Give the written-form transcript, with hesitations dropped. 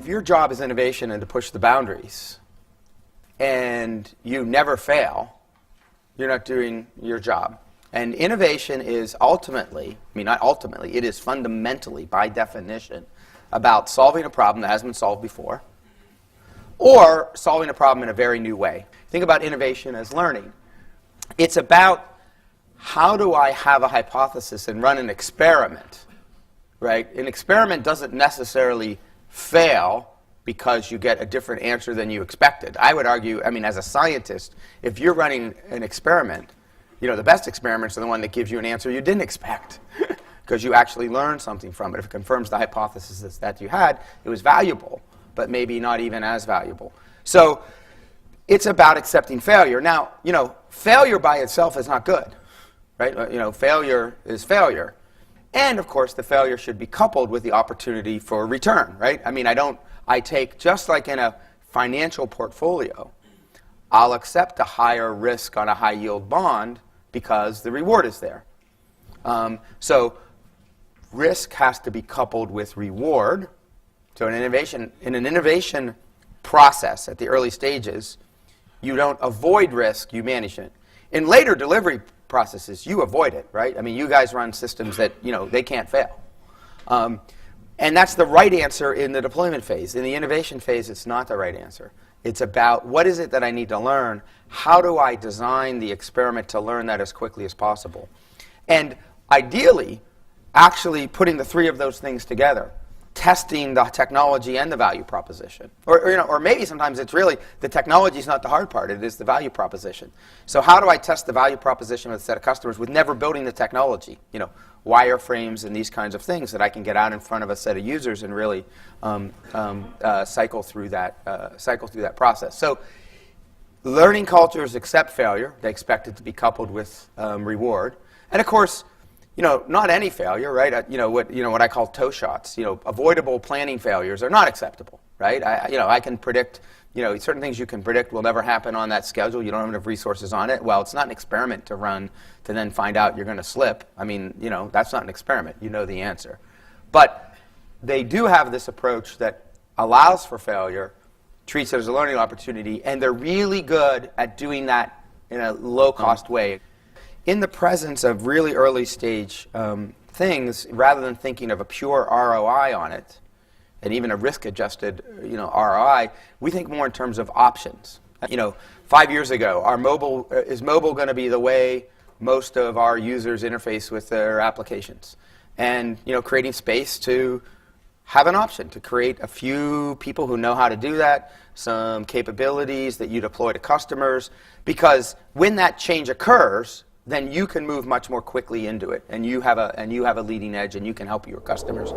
if your job is innovation and to push the boundaries, and you never fail, you're not doing your job. And innovation is ultimately, I mean not ultimately, it is fundamentally, by definition, about solving a problem that hasn't been solved before, or solving a problem in a very new way. Think about innovation as learning. It's about how do I have a hypothesis and run an experiment, right? An experiment doesn't necessarily fail because you get a different answer than you expected. I would argue, I mean, as a scientist, if you're running an experiment, you know, the best experiments are the one that gives you an answer you didn't expect because you actually learned something from it. If it confirms the hypothesis that you had, it was valuable, but maybe not even as valuable. So it's about accepting failure. Now, you know, failure by itself is not good, right? You know, failure is failure. And, of course, the failure should be coupled with the opportunity for return, right? I mean, I take, just like in a financial portfolio, I'll accept a higher risk on a high-yield bond because the reward is there. So risk has to be coupled with reward. So in an innovation process at the early stages, you don't avoid risk, you manage it. In later delivery processes, you avoid it, right? I mean, you guys run systems that, you know, they can't fail. And that's the right answer in the deployment phase. In the innovation phase, it's not the right answer. It's about what is it that I need to learn? How do I design the experiment to learn that as quickly as possible? And ideally, actually putting the three of those things together, testing the technology and the value proposition. Or maybe sometimes it's really the technology is not the hard part, it is the value proposition. So how do I test the value proposition with a set of customers with never building the technology? You know, wireframes and these kinds of things that I can get out in front of a set of users and really cycle through that process. So learning cultures accept failure. They expect it to be coupled with reward. And of course, you know, not any failure, right? What I call toe shots. You know, avoidable planning failures are not acceptable, right? I can predict, you know, certain things you can predict will never happen on that schedule. You don't have enough resources on it. Well, it's not an experiment to run to then find out you're going to slip. I mean, you know, that's not an experiment. You know the answer. But they do have this approach that allows for failure, treats it as a learning opportunity, and they're really good at doing that in a low-cost way. In the presence of really early stage things, rather than thinking of a pure ROI on it, and even a risk-adjusted, you know, ROI, we think more in terms of options. You know, 5 years ago, is mobile going to be the way most of our users interface with their applications? And, you know, creating space to have an option, to create a few people who know how to do that, some capabilities that you deploy to customers, because when that change occurs, then you can move much more quickly into it, and you have a leading edge, and you can help your customers.